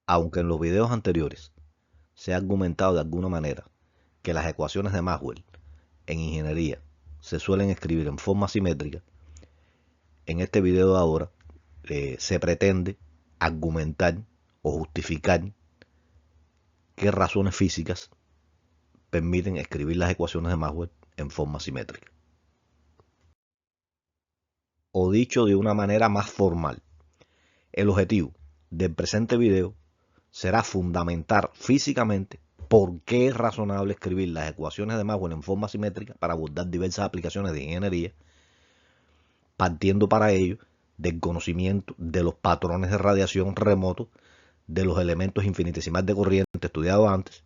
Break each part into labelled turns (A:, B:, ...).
A: Aunque en los videos anteriores se ha argumentado de alguna manera que las ecuaciones de Maxwell en ingeniería se suelen escribir en forma simétrica, en este video de ahora se pretende argumentar o justificar qué razones físicas permiten escribir las ecuaciones de Maxwell en forma simétrica. O dicho de una manera más formal, el objetivo del presente video será fundamentar físicamente por qué es razonable escribir las ecuaciones de Maxwell en forma simétrica para abordar diversas aplicaciones de ingeniería, partiendo para ello del conocimiento de los patrones de radiación remotos, de los elementos infinitesimales de corriente estudiados antes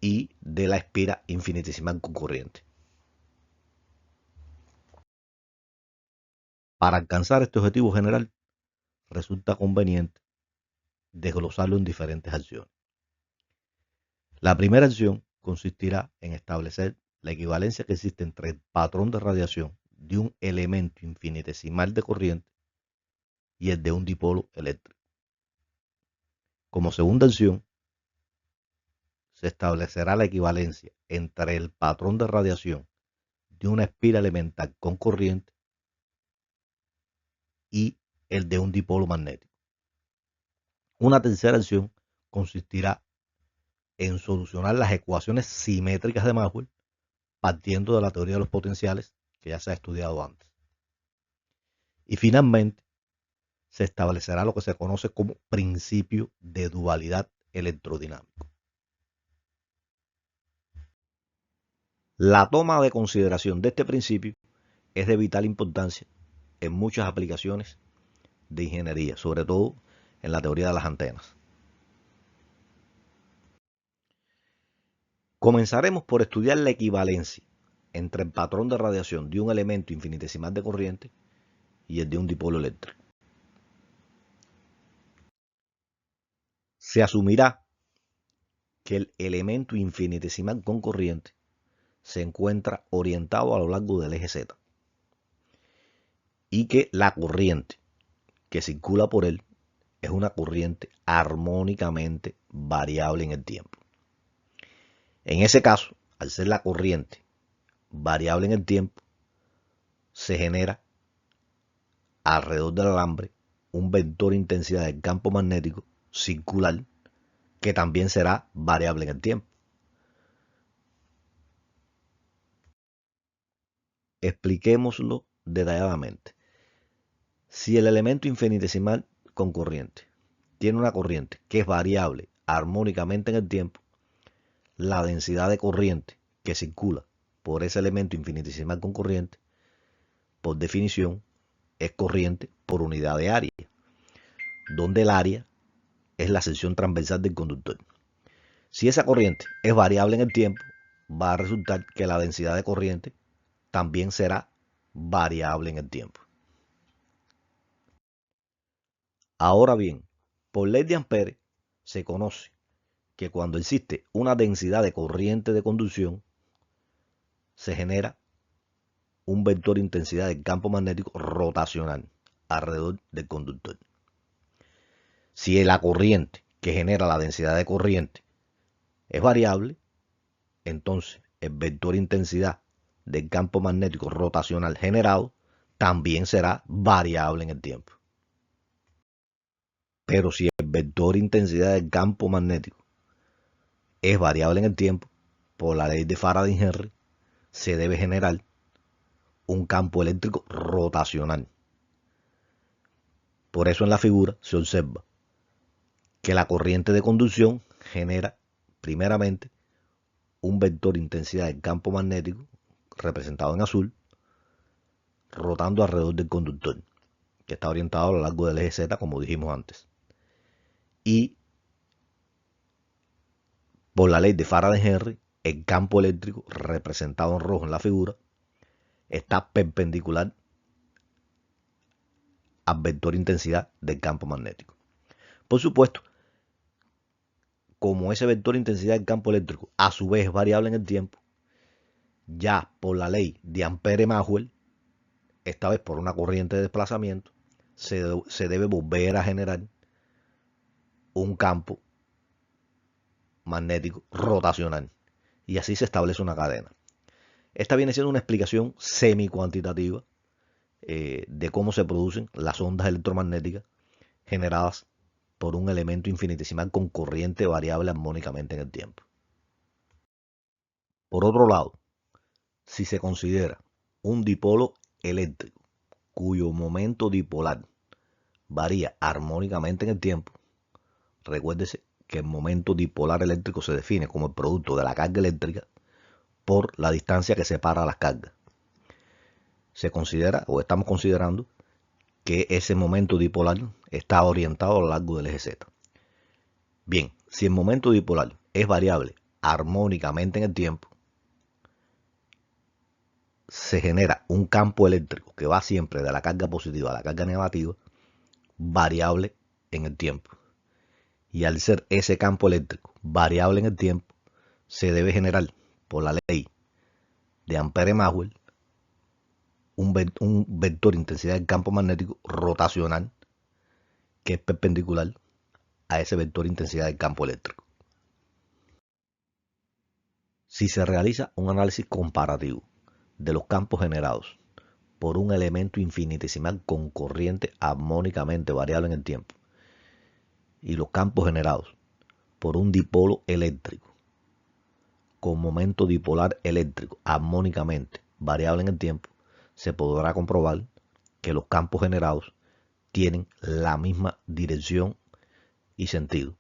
A: y de la espira infinitesimal concurrente. Para alcanzar este objetivo general, resulta conveniente desglosarlo en diferentes acciones. La primera acción consistirá en establecer la equivalencia que existe entre el patrón de radiación de un elemento infinitesimal de corriente y el de un dipolo eléctrico. Como segunda acción, se establecerá la equivalencia entre el patrón de radiación de una espira elemental con corriente y el de un dipolo magnético. Una tercera acción consistirá en solucionar las ecuaciones simétricas de Maxwell partiendo de la teoría de los potenciales que ya se ha estudiado antes. Y finalmente, se establecerá lo que se conoce como principio de dualidad electrodinámico. La toma de consideración de este principio es de vital importancia en muchas aplicaciones de ingeniería, sobre todo en la teoría de las antenas. Comenzaremos por estudiar la equivalencia entre el patrón de radiación de un elemento infinitesimal de corriente y el de un dipolo eléctrico. Se asumirá que el elemento infinitesimal con corriente se encuentra orientado a lo largo del eje Z y que la corriente que circula por él es una corriente armónicamente variable en el tiempo. En ese caso, al ser la corriente variable en el tiempo, se genera alrededor del alambre un vector de intensidad del campo magnético circular que también será variable en el tiempo. Expliquémoslo detalladamente. Si el elemento infinitesimal con corriente tiene una corriente que es variable armónicamente en el tiempo, la densidad de corriente que circula por ese elemento infinitesimal con corriente, por definición, es corriente por unidad de área, donde el área es la sección transversal del conductor. Si esa corriente es variable en el tiempo, va a resultar que la densidad de corriente también será variable en el tiempo. Ahora bien, por ley de Ampere se conoce que cuando existe una densidad de corriente de conducción, se genera un vector de intensidad del campo magnético rotacional alrededor del conductor. Si la corriente que genera la densidad de corriente es variable, entonces el vector de intensidad del campo magnético rotacional generado también será variable en el tiempo. Pero si el vector de intensidad del campo magnético es variable en el tiempo, por la ley de Faraday-Henry, se debe generar un campo eléctrico rotacional. Por eso en la figura se observa que la corriente de conducción genera primeramente un vector de intensidad del campo magnético representado en azul rotando alrededor del conductor que está orientado a lo largo del eje Z como dijimos antes, y por la ley de Faraday-Henry el campo eléctrico representado en rojo en la figura está perpendicular al vector de intensidad del campo magnético. Por supuesto, como ese vector de intensidad del campo eléctrico a su vez es variable en el tiempo, ya por la ley de Ampere-Maxwell, esta vez por una corriente de desplazamiento, se debe volver a generar un campo magnético rotacional. Y así se establece una cadena. Esta viene siendo una explicación semi-cuantitativa de cómo se producen las ondas electromagnéticas generadas por un elemento infinitesimal con corriente variable armónicamente en el tiempo. Por otro lado, si se considera un dipolo eléctrico cuyo momento dipolar varía armónicamente en el tiempo, recuérdese que el momento dipolar eléctrico se define como el producto de la carga eléctrica por la distancia que separa las cargas. Se considera, o estamos considerando, que ese momento dipolar está orientado a lo largo del eje Z. Bien, si el momento dipolar es variable armónicamente en el tiempo, se genera un campo eléctrico que va siempre de la carga positiva a la carga negativa, variable en el tiempo. Y al ser ese campo eléctrico variable en el tiempo, se debe generar por la ley de Ampere-Maxwell un vector intensidad del campo magnético rotacional que es perpendicular a ese vector intensidad del campo eléctrico. Si se realiza un análisis comparativo de los campos generados por un elemento infinitesimal con corriente armónicamente variable en el tiempo y los campos generados por un dipolo eléctrico con momento dipolar eléctrico armónicamente variable en el tiempo, se podrá comprobar que los campos generados tienen la misma dirección y sentido.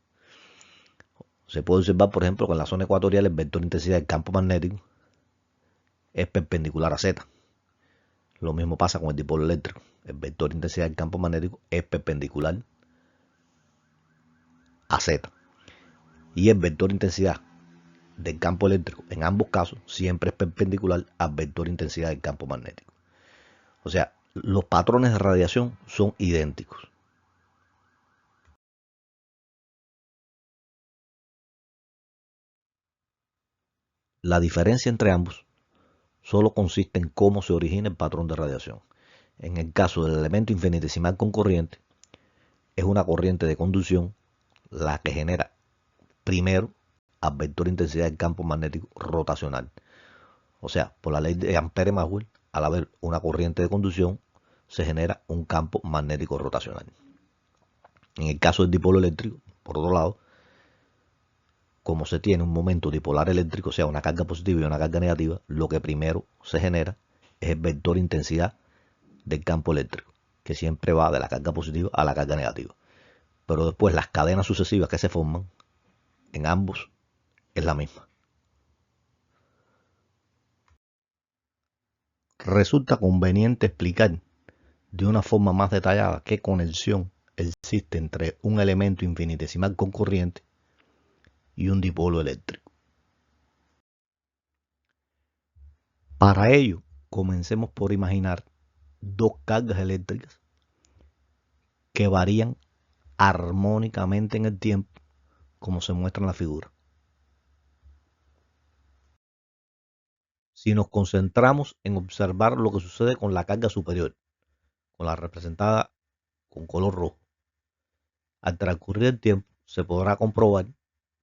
A: Se puede observar, por ejemplo, que en la zona ecuatorial el vector de intensidad del campo magnético es perpendicular a Z. Lo mismo pasa con el dipolo eléctrico. El vector de intensidad del campo magnético es perpendicular a Z. Y el vector de intensidad del campo eléctrico en ambos casos siempre es perpendicular al vector de intensidad del campo magnético. O sea, los patrones de radiación son idénticos. La diferencia entre ambos solo consiste en cómo se origina el patrón de radiación. En el caso del elemento infinitesimal con corriente, es una corriente de conducción la que genera primero al vector de intensidad del campo magnético rotacional. O sea, por la ley de Ampere-Maxwell, al haber una corriente de conducción, se genera un campo magnético rotacional. En el caso del dipolo eléctrico, por otro lado, como se tiene un momento dipolar eléctrico, o sea, una carga positiva y una carga negativa, lo que primero se genera es el vector de intensidad del campo eléctrico, que siempre va de la carga positiva a la carga negativa. Pero después las cadenas sucesivas que se forman en ambos es la misma. Resulta conveniente explicar de una forma más detallada qué conexión existe entre un elemento infinitesimal con corriente y un dipolo eléctrico. Para ello, comencemos por imaginar dos cargas eléctricas que varían armónicamente en el tiempo, como se muestra en la figura. Si nos concentramos en observar lo que sucede con la carga superior, con la representada con color rojo, al transcurrir el tiempo se podrá comprobar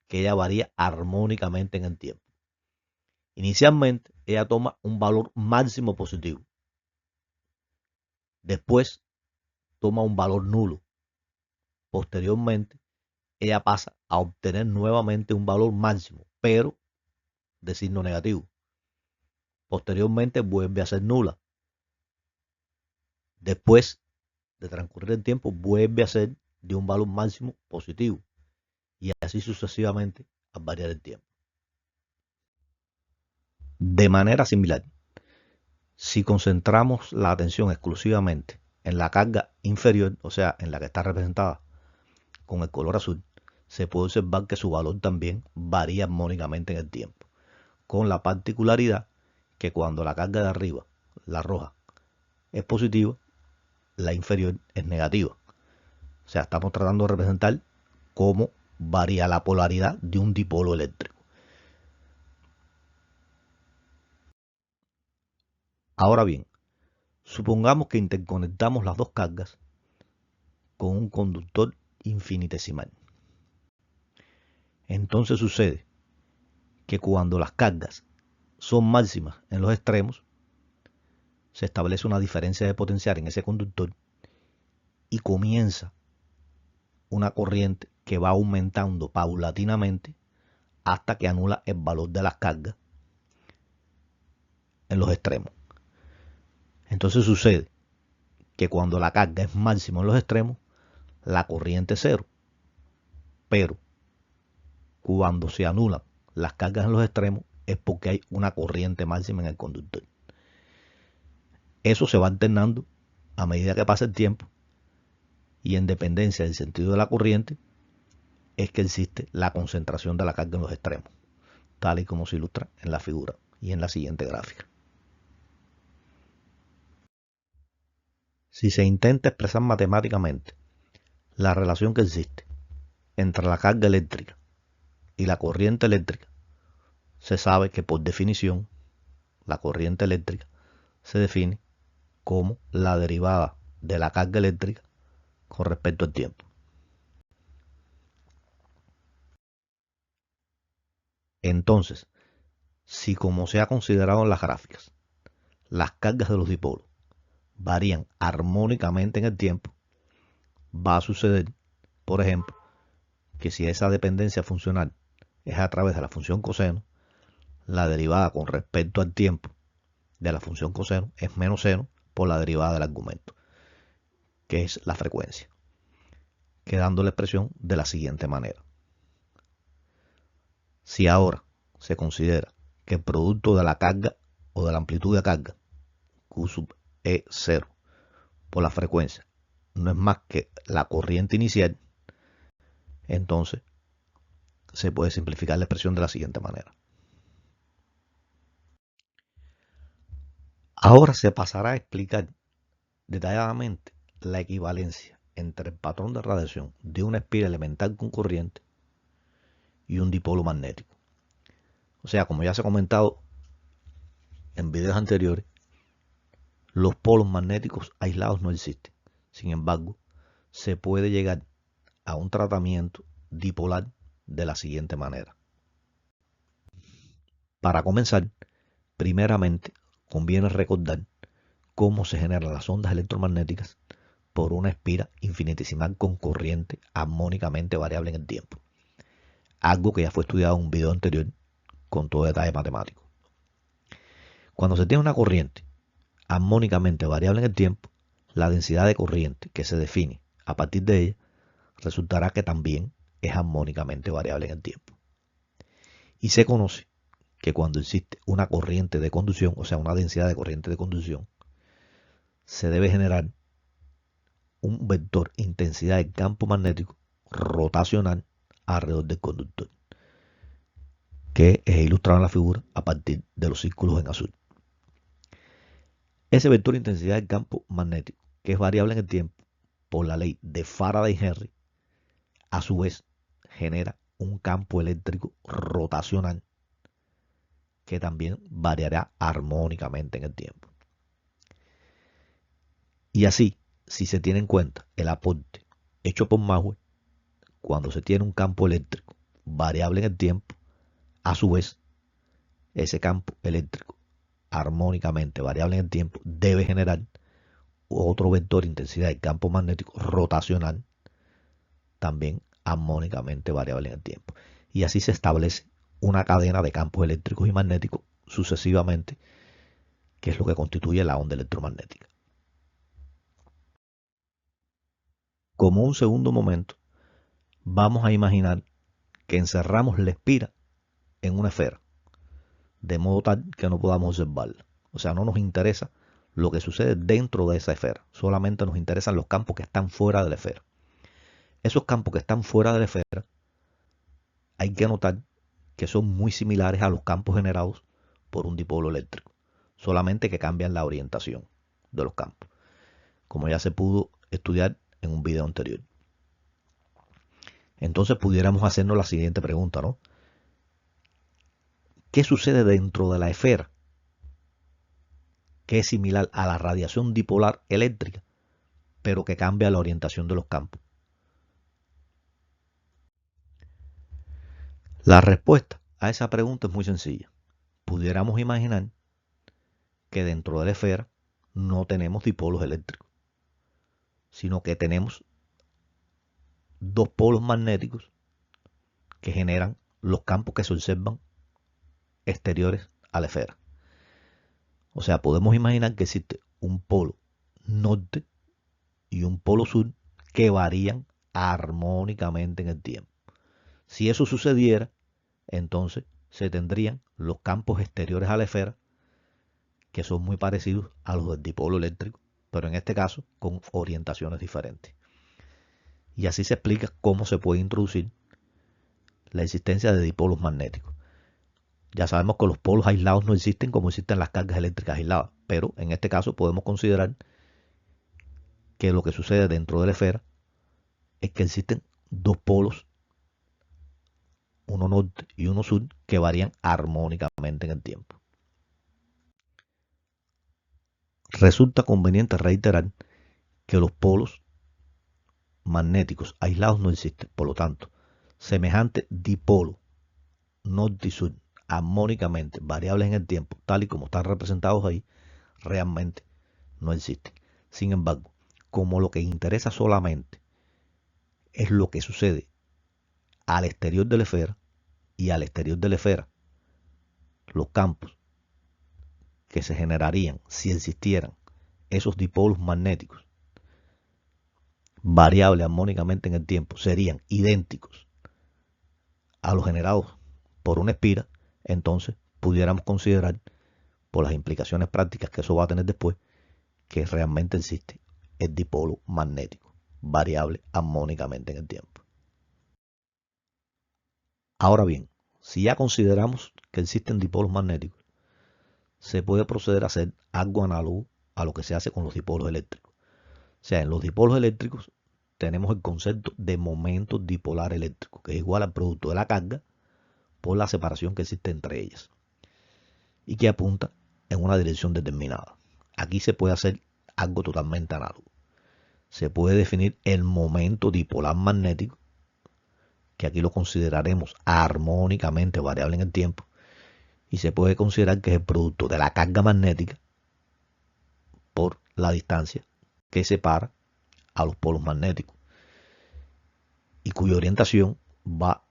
A: que ella varía armónicamente en el tiempo. Inicialmente, ella toma un valor máximo positivo. Después, toma un valor nulo. Posteriormente, ella pasa a obtener nuevamente un valor máximo, pero de signo negativo. Posteriormente, vuelve a ser nula. Después de transcurrir el tiempo, vuelve a ser de un valor máximo positivo. Y así sucesivamente al variar el tiempo. De manera similar, si concentramos la atención exclusivamente en la carga inferior, o sea, en la que está representada con el color azul, se puede observar que su valor también varía armónicamente en el tiempo, con la particularidad que cuando la carga de arriba, la roja, es positiva, la inferior es negativa. O sea, estamos tratando de representar cómo varía la polaridad de un dipolo eléctrico. Ahora bien, supongamos que interconectamos las dos cargas con un conductor infinitesimal. Entonces sucede que cuando las cargas son máximas en los extremos, se establece una diferencia de potencial en ese conductor y comienza una corriente que va aumentando paulatinamente hasta que anula el valor de las cargas en los extremos. Entonces sucede que cuando la carga es máxima en los extremos, la corriente es cero. Pero cuando se anulan las cargas en los extremos es porque hay una corriente máxima en el conductor. Eso se va alternando a medida que pasa el tiempo y en dependencia del sentido de la corriente es que existe la concentración de la carga en los extremos, tal y como se ilustra en la figura y en la siguiente gráfica. Si se intenta expresar matemáticamente la relación que existe entre la carga eléctrica y la corriente eléctrica, se sabe que por definición la corriente eléctrica se define como la derivada de la carga eléctrica con respecto al tiempo. Entonces, si como se ha considerado en las gráficas, las cargas de los dipolos varían armónicamente en el tiempo, va a suceder, por ejemplo, que si esa dependencia funcional es a través de la función coseno, la derivada con respecto al tiempo de la función coseno es menos seno por la derivada del argumento, que es la frecuencia, quedando la expresión de la siguiente manera. Si ahora se considera que el producto de la carga o de la amplitud de carga Q sub E0 por la frecuencia no es más que la corriente inicial, entonces se puede simplificar la expresión de la siguiente manera. Ahora se pasará a explicar detalladamente la equivalencia entre el patrón de radiación de una espira elemental con corriente y un dipolo magnético. O sea, como ya se ha comentado en videos anteriores, los polos magnéticos aislados no existen. Sin embargo, se puede llegar a un tratamiento dipolar de la siguiente manera. Para comenzar, primeramente conviene recordar cómo se generan las ondas electromagnéticas por una espira infinitesimal con corriente armónicamente variable en el tiempo. Algo que ya fue estudiado en un video anterior con todo detalle matemático. Cuando se tiene una corriente armónicamente variable en el tiempo, la densidad de corriente que se define a partir de ella resultará que también es armónicamente variable en el tiempo. Y se conoce que cuando existe una corriente de conducción, o sea, una densidad de corriente de conducción, se debe generar un vector intensidad del campo magnético rotacional alrededor del conductor, que es ilustrado en la figura a partir de los círculos en azul. Ese vector de intensidad del campo magnético, que es variable en el tiempo por la ley de Faraday-Henry, a su vez genera un campo eléctrico rotacional que también variará armónicamente en el tiempo. Y así, si se tiene en cuenta el aporte hecho por Maxwell, cuando se tiene un campo eléctrico variable en el tiempo, a su vez, ese campo eléctrico armónicamente variable en el tiempo debe generar otro vector de intensidad del campo magnético rotacional, también armónicamente variable en el tiempo. Y así se establece una cadena de campos eléctricos y magnéticos sucesivamente, que es lo que constituye la onda electromagnética. Como un segundo momento, vamos a imaginar que encerramos la espira en una esfera, de modo tal que no podamos observarla. O sea, no nos interesa lo que sucede dentro de esa esfera, solamente nos interesan los campos que están fuera de la esfera. Esos campos que están fuera de la esfera, hay que notar que son muy similares a los campos generados por un dipolo eléctrico, solamente que cambian la orientación de los campos, como ya se pudo estudiar en un video anterior. Entonces pudiéramos hacernos la siguiente pregunta, ¿no? ¿Qué sucede dentro de la esfera que es similar a la radiación dipolar eléctrica, pero que cambia la orientación de los campos? La respuesta a esa pregunta es muy sencilla. Pudiéramos imaginar que dentro de la esfera no tenemos dipolos eléctricos, sino que tenemos dos polos magnéticos que generan los campos que se observan exteriores a la esfera. O sea, podemos imaginar que existe un polo norte y un polo sur que varían armónicamente en el tiempo. Si eso sucediera, entonces se tendrían los campos exteriores a la esfera, que son muy parecidos a los del dipolo eléctrico, pero en este caso con orientaciones diferentes. Y así se explica cómo se puede introducir la existencia de dipolos magnéticos. Ya sabemos que los polos aislados no existen como existen las cargas eléctricas aisladas, pero en este caso podemos considerar que lo que sucede dentro de la esfera es que existen dos polos, uno norte y uno sur, que varían armónicamente en el tiempo. Resulta conveniente reiterar que los polos magnéticos aislados no existen, por lo tanto, semejante dipolo norte y sur armónicamente variables en el tiempo, tal y como están representados ahí, realmente no existen. Sin embargo, como lo que interesa solamente es lo que sucede al exterior de la esfera, y al exterior de la esfera los campos que se generarían si existieran esos dipolos magnéticos variables armónicamente en el tiempo serían idénticos a los generados por una espira, entonces pudiéramos considerar, por las implicaciones prácticas que eso va a tener después, que realmente existe el dipolo magnético variable armónicamente en el tiempo. Ahora bien, si ya consideramos que existen dipolos magnéticos, se puede proceder a hacer algo análogo a lo que se hace con los dipolos eléctricos. O sea, en los dipolos eléctricos tenemos el concepto de momento dipolar eléctrico, que es igual al producto de la carga por la separación que existe entre ellas y que apunta en una dirección determinada. Aquí se puede hacer algo totalmente análogo. Se puede definir el momento dipolar magnético, que aquí lo consideraremos armónicamente variable en el tiempo, y se puede considerar que es el producto de la carga magnética por la distancia que separa a los polos magnéticos y cuya orientación va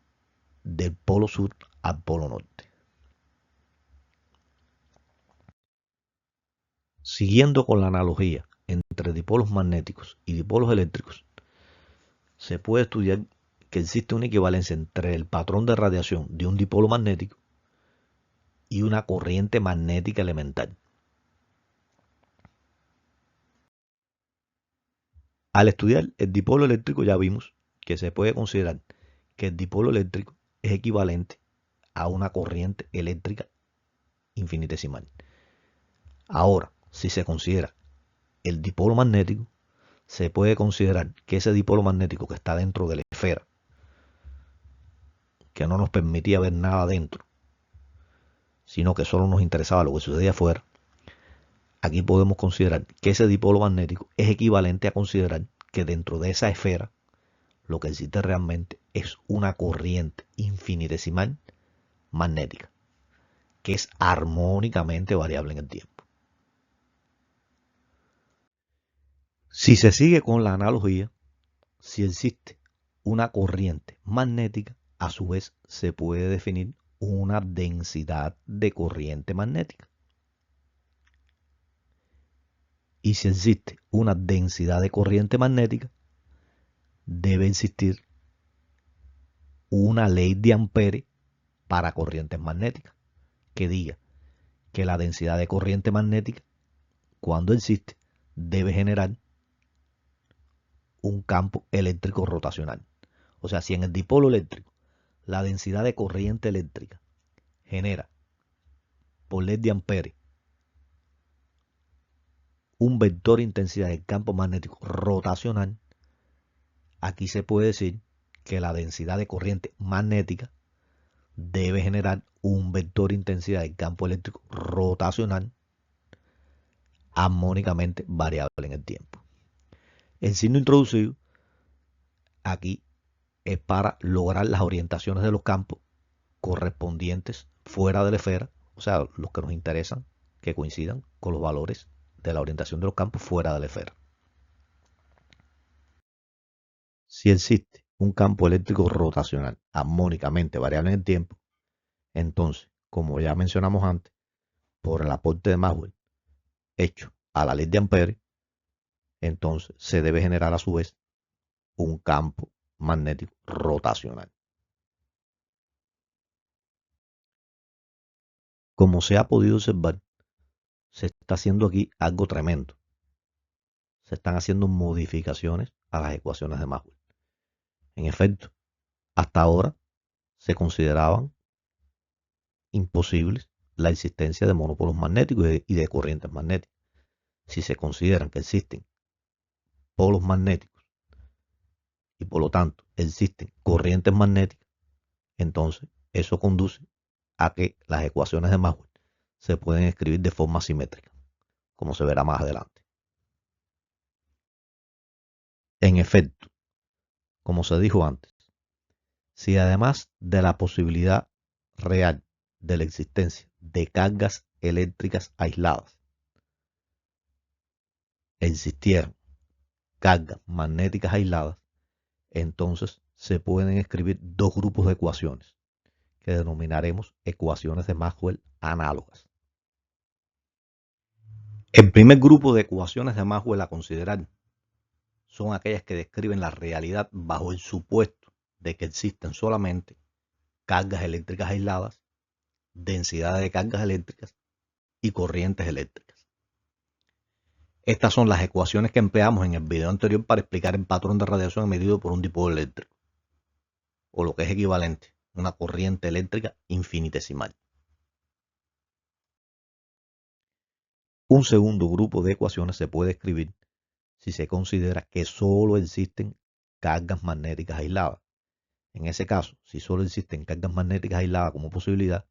A: del polo sur al polo norte. Siguiendo con la analogía entre dipolos magnéticos y dipolos eléctricos, se puede estudiar que existe una equivalencia entre el patrón de radiación de un dipolo magnético y una corriente magnética elemental. Al estudiar el dipolo eléctrico ya vimos que se puede considerar que el dipolo eléctrico es equivalente a una corriente eléctrica infinitesimal. Ahora, si se considera el dipolo magnético, se puede considerar que ese dipolo magnético que está dentro de la esfera, que no nos permitía ver nada dentro, sino que solo nos interesaba lo que sucedía afuera, aquí podemos considerar que ese dipolo magnético es equivalente a considerar que dentro de esa esfera lo que existe realmente es una corriente infinitesimal magnética, que es armónicamente variable en el tiempo. Si se sigue con la analogía, si existe una corriente magnética, a su vez se puede definir una densidad de corriente magnética. Y si existe una densidad de corriente magnética, debe existir una ley de Ampere para corrientes magnéticas, que diga que la densidad de corriente magnética, cuando existe, debe generar un campo eléctrico rotacional. O sea, si en el dipolo eléctrico la densidad de corriente eléctrica genera por ley de Ampere un vector de intensidad del campo magnético rotacional, aquí se puede decir que la densidad de corriente magnética debe generar un vector de intensidad del campo eléctrico rotacional armónicamente variable en el tiempo. El signo introducido aquí es para lograr las orientaciones de los campos correspondientes fuera de la esfera, o sea, los que nos interesan que coincidan con los valores de la orientación de los campos fuera de la esfera. Si existe un campo eléctrico rotacional armónicamente variable en el tiempo, entonces, como ya mencionamos antes, por el aporte de Maxwell hecho a la ley de Ampere, entonces se debe generar a su vez un campo magnético rotacional. Como se ha podido observar, se está haciendo aquí algo tremendo. Se están haciendo modificaciones a las ecuaciones de Maxwell. En efecto, hasta ahora se consideraban imposibles la existencia de monopolos magnéticos y de corrientes magnéticas. Si se consideran que existen polos magnéticos y por lo tanto existen corrientes magnéticas, entonces eso conduce a que las ecuaciones de Maxwell se pueden escribir de forma simétrica, como se verá más adelante. En efecto, como se dijo antes, si además de la posibilidad real de la existencia de cargas eléctricas aisladas, existieran cargas magnéticas aisladas, entonces se pueden escribir dos grupos de ecuaciones que denominaremos ecuaciones de Maxwell análogas. El primer grupo de ecuaciones de Maxwell a considerar son aquellas que describen la realidad bajo el supuesto de que existen solamente cargas eléctricas aisladas, densidades de cargas eléctricas y corrientes eléctricas. Estas son las ecuaciones que empleamos en el video anterior para explicar el patrón de radiación emitido por un dipolo eléctrico, o lo que es equivalente, una corriente eléctrica infinitesimal. Un segundo grupo de ecuaciones se puede escribir si se considera que solo existen cargas magnéticas aisladas. En ese caso, si solo existen cargas magnéticas aisladas como posibilidad,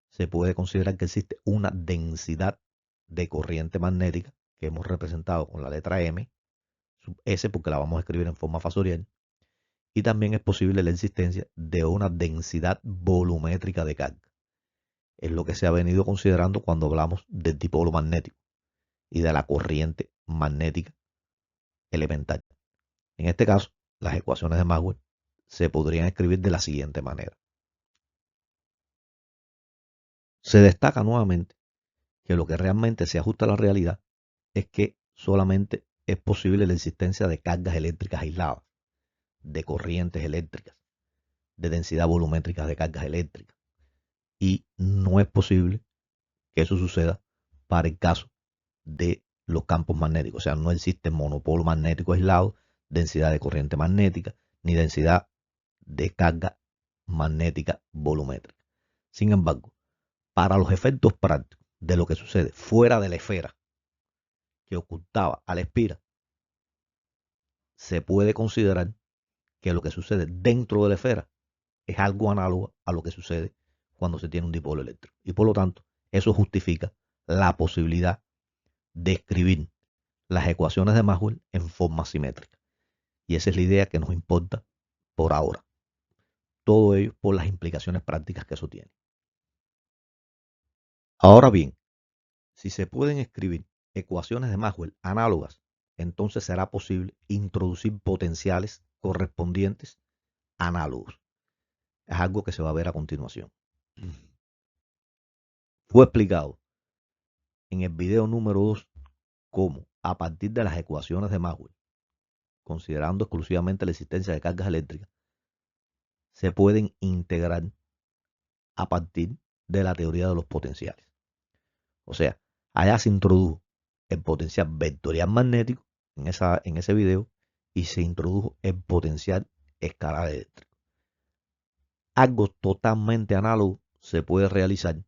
A: se puede considerar que existe una densidad de corriente magnética que hemos representado con la letra M, sub S porque la vamos a escribir en forma fasorial, y también es posible la existencia de una densidad volumétrica de carga. Es lo que se ha venido considerando cuando hablamos del dipolo magnético y de la corriente magnética elemental. En este caso, las ecuaciones de Maxwell se podrían escribir de la siguiente manera. Se destaca nuevamente que lo que realmente se ajusta a la realidad es que solamente es posible la existencia de cargas eléctricas aisladas, de corrientes eléctricas, de densidad volumétrica de cargas eléctricas. Y no es posible que eso suceda para el caso de los campos magnéticos. O sea, no existe monopolo magnético aislado, densidad de corriente magnética, ni densidad de carga magnética volumétrica. Sin embargo, para los efectos prácticos de lo que sucede fuera de la esfera que ocultaba a la espira, se puede considerar que lo que sucede dentro de la esfera es algo análogo a lo que sucede cuando se tiene un dipolo eléctrico. Y por lo tanto, eso justifica la posibilidad de escribir las ecuaciones de Maxwell en forma simétrica. Y esa es la idea que nos importa por ahora. Todo ello por las implicaciones prácticas que eso tiene. Ahora bien, si se pueden escribir ecuaciones de Maxwell análogas, entonces será posible introducir potenciales correspondientes análogos. Es algo que se va a ver a continuación. Fue explicado en el video número 2 cómo, a partir de las ecuaciones de Maxwell, considerando exclusivamente la existencia de cargas eléctricas, se pueden integrar a partir de la teoría de los potenciales. O sea, allá se introdujo el potencial vectorial magnético en ese video y se introdujo el potencial escalar eléctrico. Algo totalmente análogo se puede realizar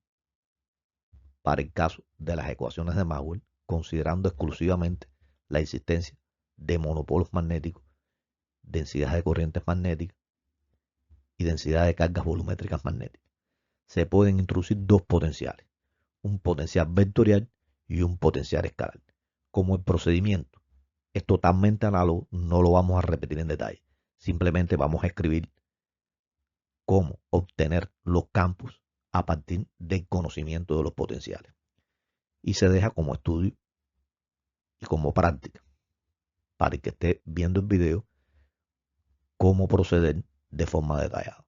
A: para el caso de las ecuaciones de Maxwell, considerando exclusivamente la existencia de monopolos magnéticos, densidad de corrientes magnéticas y densidad de cargas volumétricas magnéticas. Se pueden introducir dos potenciales, un potencial vectorial y un potencial escalar. Como el procedimiento es totalmente análogo, no lo vamos a repetir en detalle. Simplemente vamos a escribir
B: cómo obtener los campos a partir del conocimiento de los potenciales. Y se deja como estudio y como práctica para el que esté viendo el video cómo proceder de forma detallada.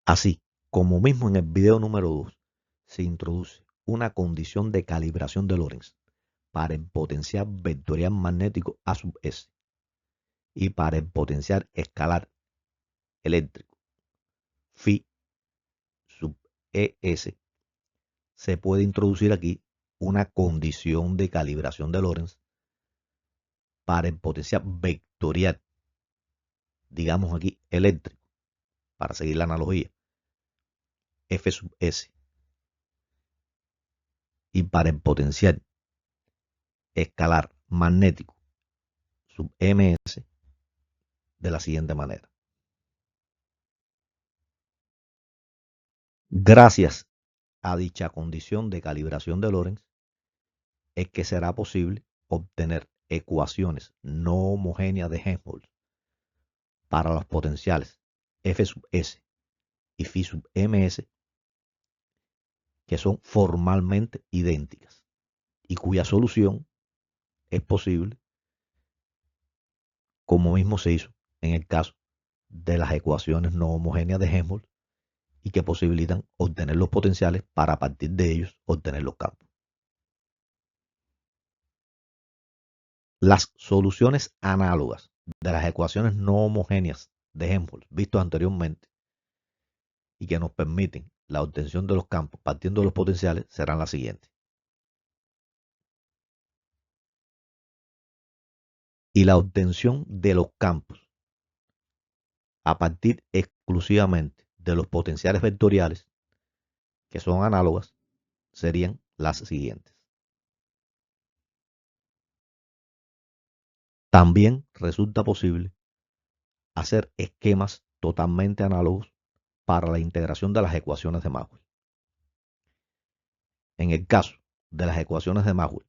B: Así como mismo en el video número 2 se introduce una condición de calibración de Lorentz para el potencial vectorial magnético A sub S y para el potencial escalar eléctrico phi sub ES, se puede introducir aquí una condición de calibración de Lorentz para el potencial vectorial, digamos aquí eléctrico, para seguir la analogía, F sub S, y para el potencial escalar magnético sub ms de la siguiente manera. Gracias a dicha condición de calibración de Lorentz es que será posible obtener ecuaciones no homogéneas de Helmholtz para los potenciales F sub S y phi sub ms que son formalmente idénticas y cuya solución es posible como mismo se hizo en el caso de las ecuaciones no homogéneas de Helmholtz y que posibilitan obtener los potenciales para a partir de ellos obtener los campos. Las soluciones análogas de las ecuaciones no homogéneas de Helmholtz vistos anteriormente y que nos permiten la obtención de los campos partiendo de los potenciales serán las siguientes. Y la obtención de los campos a partir exclusivamente de los potenciales vectoriales, que son análogas, serían las siguientes. También resulta posible hacer esquemas totalmente análogos para la integración de las ecuaciones de Maxwell. En el caso de las ecuaciones de Maxwell,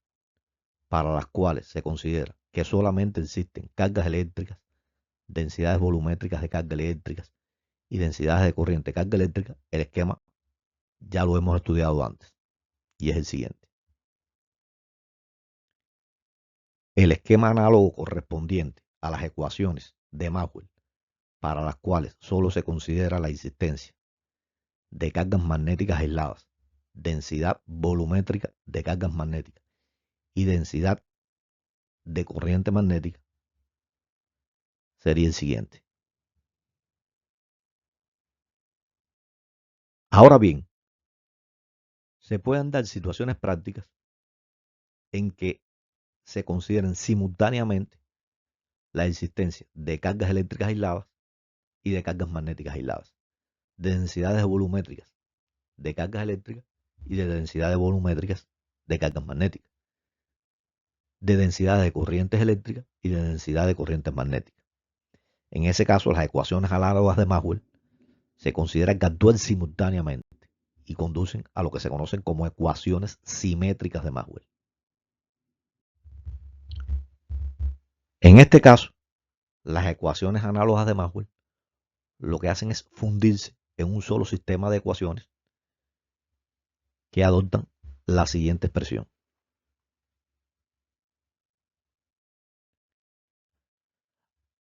B: para las cuales se considera que solamente existen cargas eléctricas, densidades volumétricas de carga eléctricas y densidades de corriente de carga eléctrica, el esquema ya lo hemos estudiado antes y es el siguiente. El esquema análogo correspondiente a las ecuaciones de Maxwell, para las cuales solo se considera la existencia de cargas magnéticas aisladas, densidad volumétrica de cargas magnéticas y densidad de corriente magnética, sería el siguiente. Ahora bien, se pueden dar situaciones prácticas en que se consideren simultáneamente la existencia de cargas eléctricas aisladas y de cargas magnéticas aisladas, de densidades volumétricas de cargas eléctricas y de densidades volumétricas de cargas magnéticas, de densidades de corrientes eléctricas y de densidad de corrientes magnéticas. En ese caso, las ecuaciones análogas de Maxwell se consideran que actúan simultáneamente y conducen a lo que se conocen como ecuaciones simétricas de Maxwell. En este caso, las ecuaciones análogas de Maxwell lo que hacen es fundirse en un solo sistema de ecuaciones que adoptan la siguiente expresión.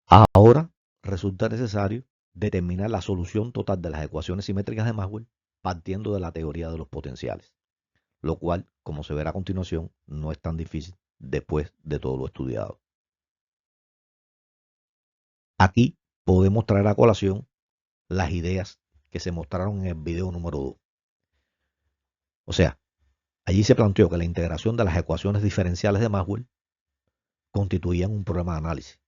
B: Ahora resulta necesario determinar la solución total de las ecuaciones simétricas de Maxwell partiendo de la teoría de los potenciales, lo cual, como se verá a continuación, no es tan difícil después de todo lo estudiado. Aquí podemos traer a colación las ideas que se mostraron en el video número 2. O sea, allí se planteó que la integración de las ecuaciones diferenciales de Maxwell constituían un problema de análisis.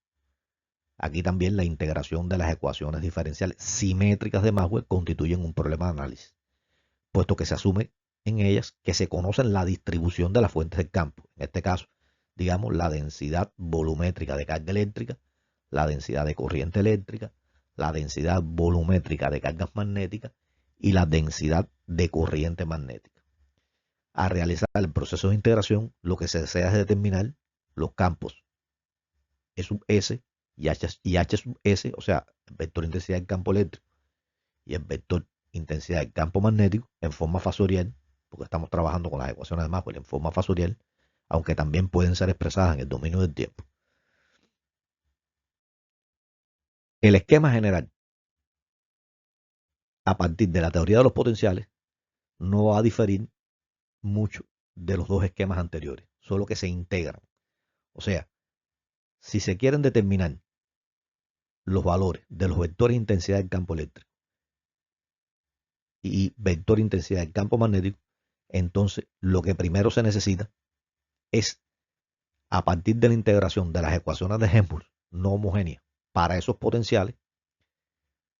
B: Aquí también la integración de las ecuaciones diferenciales simétricas de Maxwell constituyen un problema de análisis, puesto que se asume en ellas que se conocen la distribución de las fuentes del campo. En este caso, digamos, la densidad volumétrica de carga eléctrica, la densidad de corriente eléctrica, la densidad volumétrica de cargas magnéticas y la densidad de corriente magnética. Al realizar el proceso de integración, lo que se desea es determinar los campos E sub S y H sub S, o sea, el vector intensidad del campo eléctrico y el vector intensidad del campo magnético en forma fasorial, porque estamos trabajando con las ecuaciones de Maxwell en forma fasorial, aunque también pueden ser expresadas en el dominio del tiempo. El esquema general, a partir de la teoría de los potenciales, no va a diferir mucho de los dos esquemas anteriores, solo que se integran. O sea, si se quieren determinar los valores de los vectores de intensidad del campo eléctrico y vector de intensidad del campo magnético, entonces lo que primero se necesita es, a partir de la integración de las ecuaciones de Helmholtz no homogéneas para esos potenciales,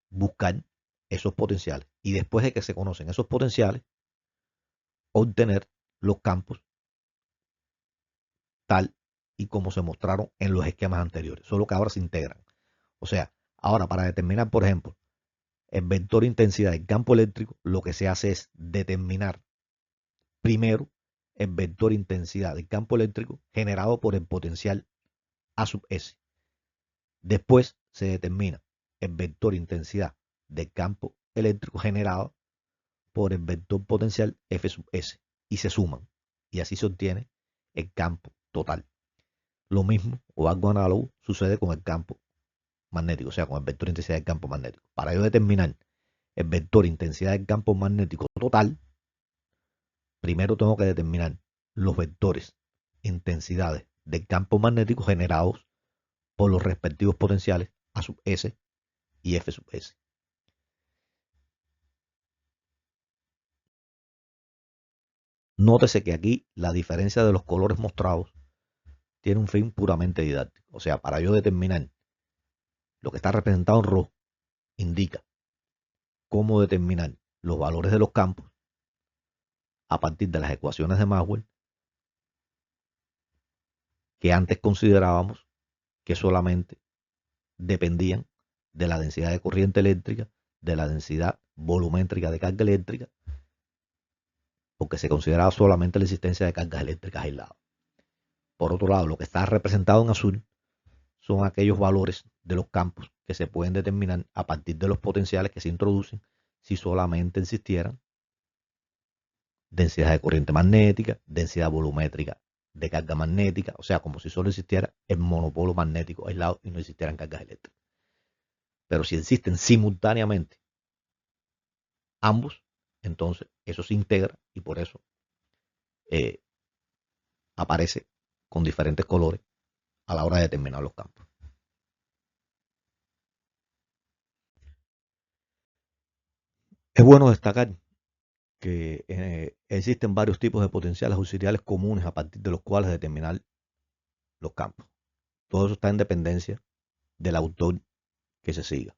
B: buscar esos potenciales y después de que se conocen esos potenciales, obtener los campos tal y como se mostraron en los esquemas anteriores, solo que ahora se integran. O sea, ahora para determinar, por ejemplo, el vector de intensidad del campo eléctrico, lo que se hace es determinar primero el vector de intensidad del campo eléctrico generado por el potencial A sub S. Después se determina el vector de intensidad del campo eléctrico generado por el vector potencial F sub S y se suman. Y así se obtiene el campo total. Lo mismo o algo análogo sucede con el campo magnético, o sea, con el vector de intensidad del campo magnético. Para yo determinar el vector de intensidad del campo magnético total, primero tengo que determinar los vectores intensidades del campo magnético generados por los respectivos potenciales A sub S y F sub S. Nótese que aquí la diferencia de los colores mostrados tiene un fin puramente didáctico. O sea, para yo determinar lo que está representado en rojo, indica cómo determinar los valores de los campos a partir de las ecuaciones de Maxwell que antes considerábamos que solamente dependían de la densidad de corriente eléctrica, de la densidad volumétrica de carga eléctrica, porque se consideraba solamente la existencia de cargas eléctricas aisladas. Por otro lado, lo que está representado en azul son aquellos valores de los campos que se pueden determinar a partir de los potenciales que se introducen si solamente existieran densidad de corriente magnética, densidad volumétrica de carga magnética, o sea, como si solo existiera el monopolo magnético aislado y no existieran cargas eléctricas. Pero si existen simultáneamente ambos, entonces eso se integra y por eso aparece con diferentes colores a la hora de determinar los campos. Es bueno destacar que existen varios tipos de potenciales auxiliares comunes a partir de los cuales determinar los campos. Todo eso está en dependencia del autor que se siga.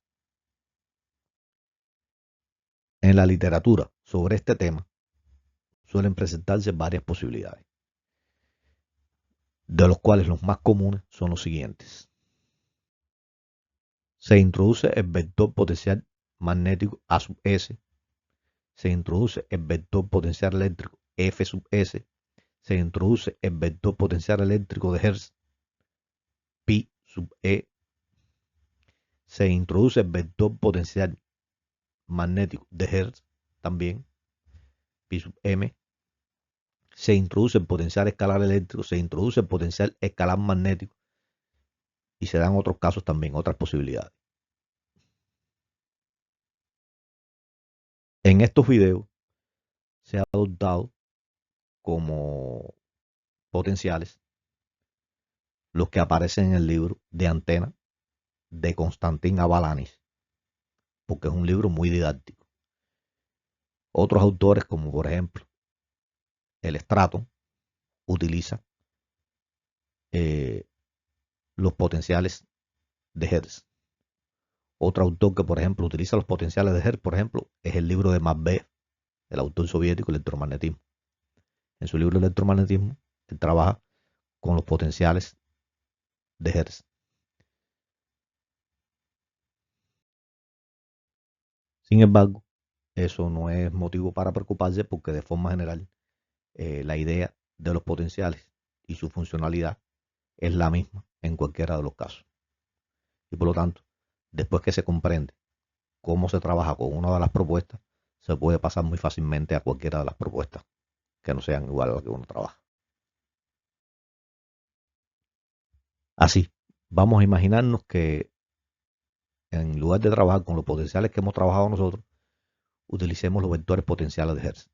B: En la literatura sobre este tema suelen presentarse varias posibilidades, de los cuales los más comunes son los siguientes. Se introduce el vector potencial magnético A sub S, se introduce el vector potencial eléctrico F sub S, se introduce el vector potencial eléctrico de Hertz pi sub E, se introduce el vector potencial magnético de Hertz también, pi sub M, se introduce el potencial escalar eléctrico, se introduce el potencial escalar magnético y se dan otros casos también, otras posibilidades. En estos videos se ha adoptado como potenciales los que aparecen en el libro de Antena de Konstantin Avalanis, porque es un libro muy didáctico. Otros autores, como por ejemplo el Straton, utiliza los potenciales de Hertz. Otro autor que, por ejemplo, utiliza los potenciales de Hertz, por ejemplo, es el libro de Matveev, el autor soviético electromagnetismo. En su libro Electromagnetismo, él trabaja con los potenciales de Hertz. Sin embargo, eso no es motivo para preocuparse porque de forma general la idea de los potenciales y su funcionalidad es la misma en cualquiera de los casos. Y por lo tanto, después que se comprende cómo se trabaja con una de las propuestas, se puede pasar muy fácilmente a cualquiera de las propuestas que no sean igual a las que uno trabaja. Así, vamos a imaginarnos que en lugar de trabajar con los potenciales que hemos trabajado nosotros, utilicemos los vectores potenciales de Hertz.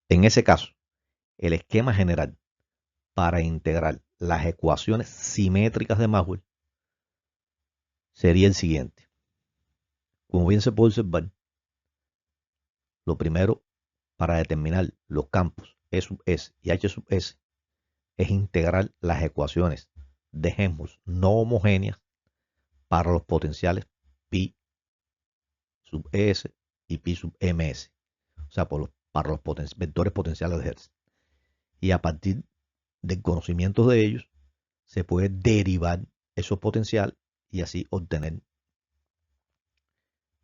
B: En ese caso, el esquema general para integrar las ecuaciones simétricas de Maxwell sería el siguiente. Como bien se puede observar, lo primero para determinar los campos E sub S y H sub S es integrar las ecuaciones de Helmholtz no homogéneas para los potenciales pi sub S y pi sub ms, o sea, para los vectores potenciales de Hertz. Y a partir del conocimiento de ellos, se puede derivar esos potenciales y así obtener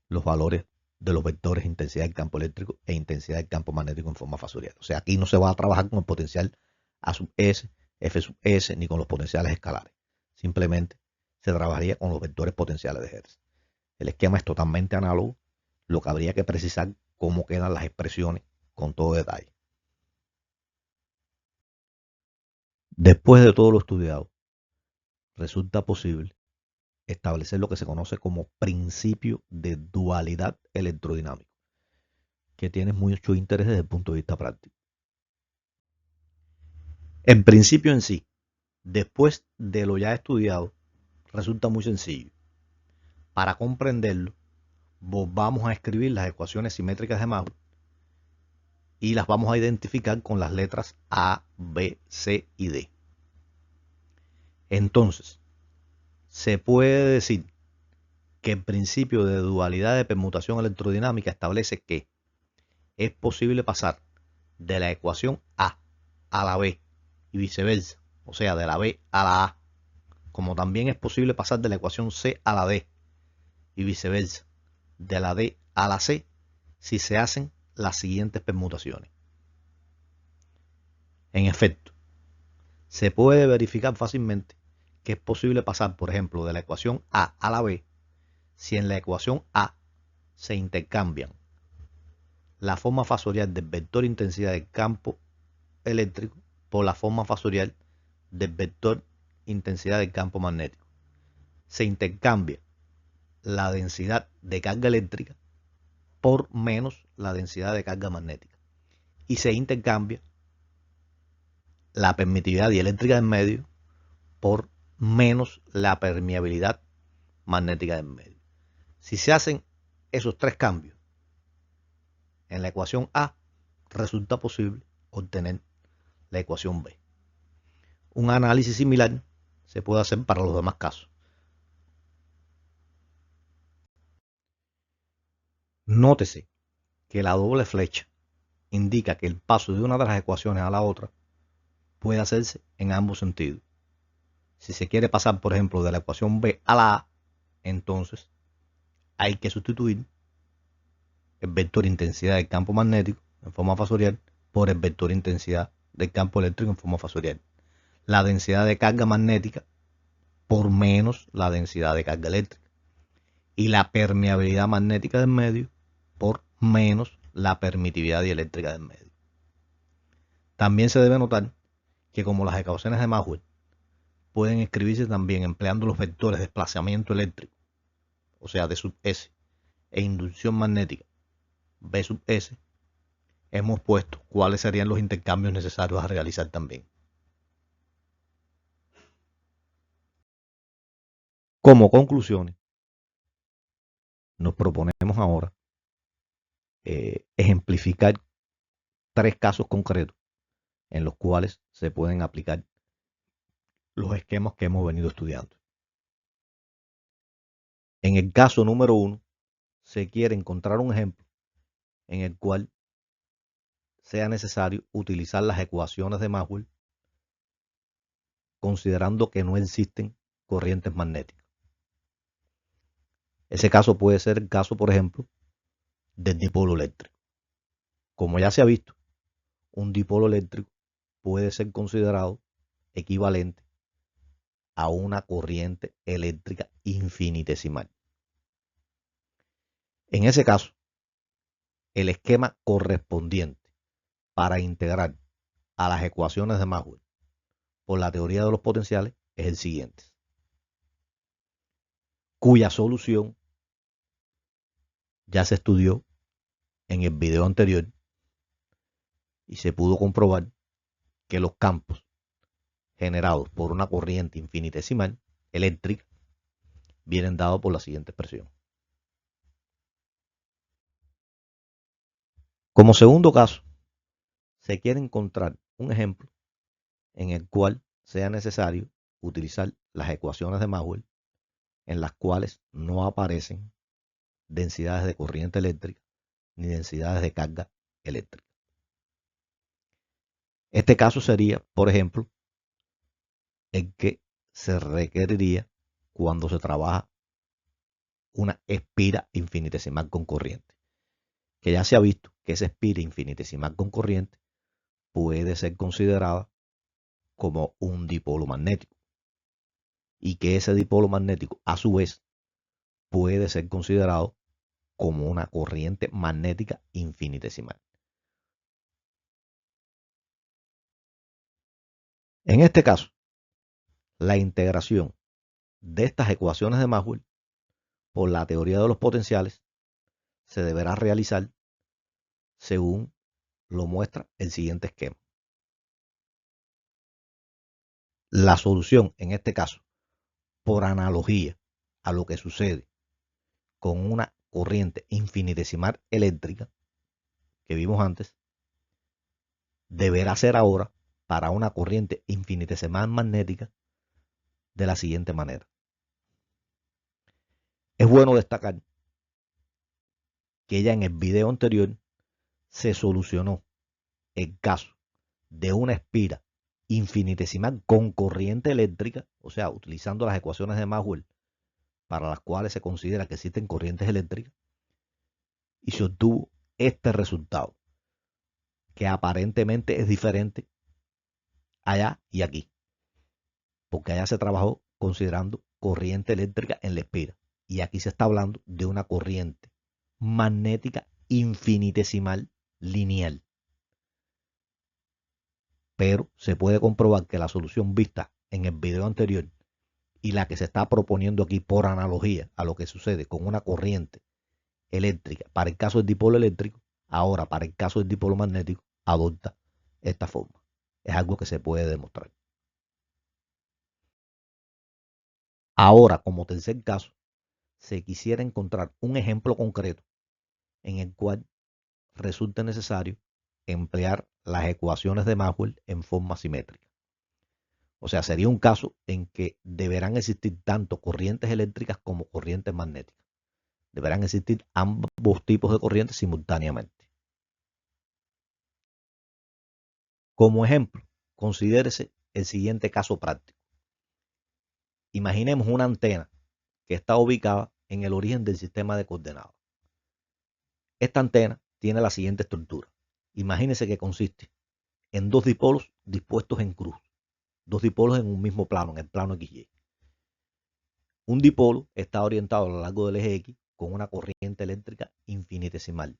B: los valores de los vectores intensidad del campo eléctrico e intensidad del campo magnético en forma fasorial. O sea, aquí no se va a trabajar con el potencial A sub S, F sub S, ni con los potenciales escalares. Simplemente se trabajaría con los vectores potenciales de Hertz. El esquema es totalmente análogo, lo que habría que precisar cómo quedan las expresiones con todo detalle. Después de todo lo estudiado, resulta posible establecer lo que se conoce como principio de dualidad electrodinámico, que tiene mucho interés desde el punto de vista práctico. En principio en sí, después de lo ya estudiado, resulta muy sencillo. Para comprenderlo, vamos a escribir las ecuaciones simétricas de Maxwell y las vamos a identificar con las letras A, B, C y D. Entonces, se puede decir que el principio de dualidad de permutación electrodinámica establece que es posible pasar de la ecuación A a la B y viceversa, o sea, de la B a la A, como también es posible pasar de la ecuación C a la D y viceversa, de la D a la C, si se hacen las siguientes permutaciones. En efecto, se puede verificar fácilmente que es posible pasar, por ejemplo, de la ecuación A a la B si en la ecuación A se intercambian la forma fasorial del vector intensidad del campo eléctrico por la forma fasorial del vector intensidad del campo magnético. Se intercambia la densidad de carga eléctrica por menos la densidad de carga magnética. Y se intercambia la permitividad dieléctrica del medio por menos la permeabilidad magnética del medio. Si se hacen esos tres cambios en la ecuación A, resulta posible obtener la ecuación B. Un análisis similar se puede hacer para los demás casos. Nótese que la doble flecha indica que el paso de una de las ecuaciones a la otra puede hacerse en ambos sentidos. Si se quiere pasar, por ejemplo, de la ecuación B a la A, entonces hay que sustituir el vector intensidad del campo magnético en forma fasorial por el vector intensidad del campo eléctrico en forma fasorial. La densidad de carga magnética por menos la densidad de carga eléctrica. Y la permeabilidad magnética del medio por menos la permitividad dieléctrica del medio. También se debe notar que como las ecuaciones de Maxwell pueden escribirse también empleando los vectores de desplazamiento eléctrico, o sea, D sub S, e inducción magnética, B sub S, hemos puesto cuáles serían los intercambios necesarios a realizar también. Como conclusiones, nos proponemos ahora ejemplificar tres casos concretos en los cuales se pueden aplicar los esquemas que hemos venido estudiando. En el caso número 1, se quiere encontrar un ejemplo en el cual sea necesario utilizar las ecuaciones de Maxwell considerando que no existen corrientes magnéticas. Ese caso puede ser el caso, por ejemplo, del dipolo eléctrico. Como ya se ha visto, un dipolo eléctrico puede ser considerado equivalente a una corriente eléctrica infinitesimal. En ese caso, el esquema correspondiente para integrar a las ecuaciones de Maxwell por la teoría de los potenciales es el siguiente, cuya solución ya se estudió en el video anterior y se pudo comprobar que los campos generados por una corriente infinitesimal eléctrica vienen dados por la siguiente expresión. Como segundo caso, se quiere encontrar un ejemplo en el cual sea necesario utilizar las ecuaciones de Maxwell en las cuales no aparecen densidades de corriente eléctrica ni densidades de carga eléctrica. Este caso sería, por ejemplo, el que se requeriría cuando se trabaja una espira infinitesimal con corriente, que ya se ha visto que esa espira infinitesimal con corriente puede ser considerada como un dipolo magnético y que ese dipolo magnético a su vez puede ser considerado como una corriente magnética infinitesimal. En este caso, la integración de estas ecuaciones de Maxwell por la teoría de los potenciales se deberá realizar según lo muestra el siguiente esquema. La solución en este caso, por analogía a lo que sucede con una corriente infinitesimal eléctrica que vimos antes, deberá ser ahora para una corriente infinitesimal magnética de la siguiente manera. Es bueno destacar que ya en el video anterior se solucionó el caso de una espira infinitesimal con corriente eléctrica, o sea, utilizando las ecuaciones de Maxwell para las cuales se considera que existen corrientes eléctricas, y se obtuvo este resultado, que aparentemente es diferente allá y aquí, porque allá se trabajó considerando corriente eléctrica en la espira, y aquí se está hablando de una corriente magnética infinitesimal lineal. Pero se puede comprobar que la solución vista en el video anterior y la que se está proponiendo aquí por analogía a lo que sucede con una corriente eléctrica para el caso del dipolo eléctrico, ahora para el caso del dipolo magnético adopta esta forma. Es algo que se puede demostrar. Ahora, como tercer caso, se quisiera encontrar un ejemplo concreto en el cual resulte necesario emplear las ecuaciones de Maxwell en forma simétrica. O sea, sería un caso en que deberán existir tanto corrientes eléctricas como corrientes magnéticas. Deberán existir ambos tipos de corrientes simultáneamente. Como ejemplo, considérese el siguiente caso práctico. Imaginemos una antena que está ubicada en el origen del sistema de coordenadas. Esta antena tiene la siguiente estructura. Imagínese que consiste en dos dipolos dispuestos en cruz. Dos dipolos en un mismo plano, en el plano XY. Un dipolo está orientado a lo largo del eje X con una corriente eléctrica infinitesimal.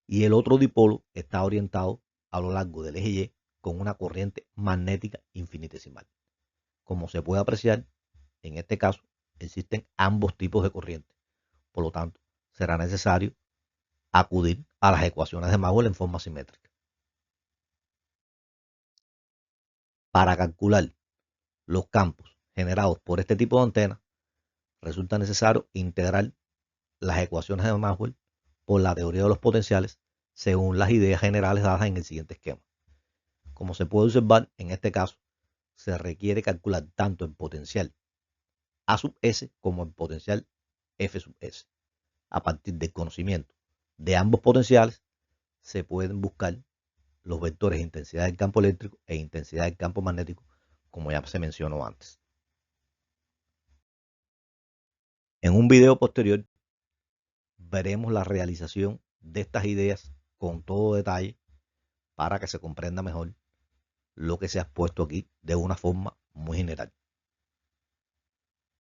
B: Y el otro dipolo está orientado a lo largo del eje Y con una corriente magnética infinitesimal. Como se puede apreciar, en este caso existen ambos tipos de corriente. Por lo tanto, será necesario acudir a las ecuaciones de Maxwell en forma simétrica. Para calcular los campos generados por este tipo de antena, resulta necesario integrar las ecuaciones de Maxwell por la teoría de los potenciales según las ideas generales dadas en el siguiente esquema. Como se puede observar, en este caso se requiere calcular tanto el potencial A sub S como el potencial F sub S. A partir del conocimiento de ambos potenciales se pueden buscar los vectores de intensidad del campo eléctrico e intensidad del campo magnético, como ya se mencionó antes. En un video posterior veremos la realización de estas ideas con todo detalle para que se comprenda mejor lo que se ha expuesto aquí de una forma muy general.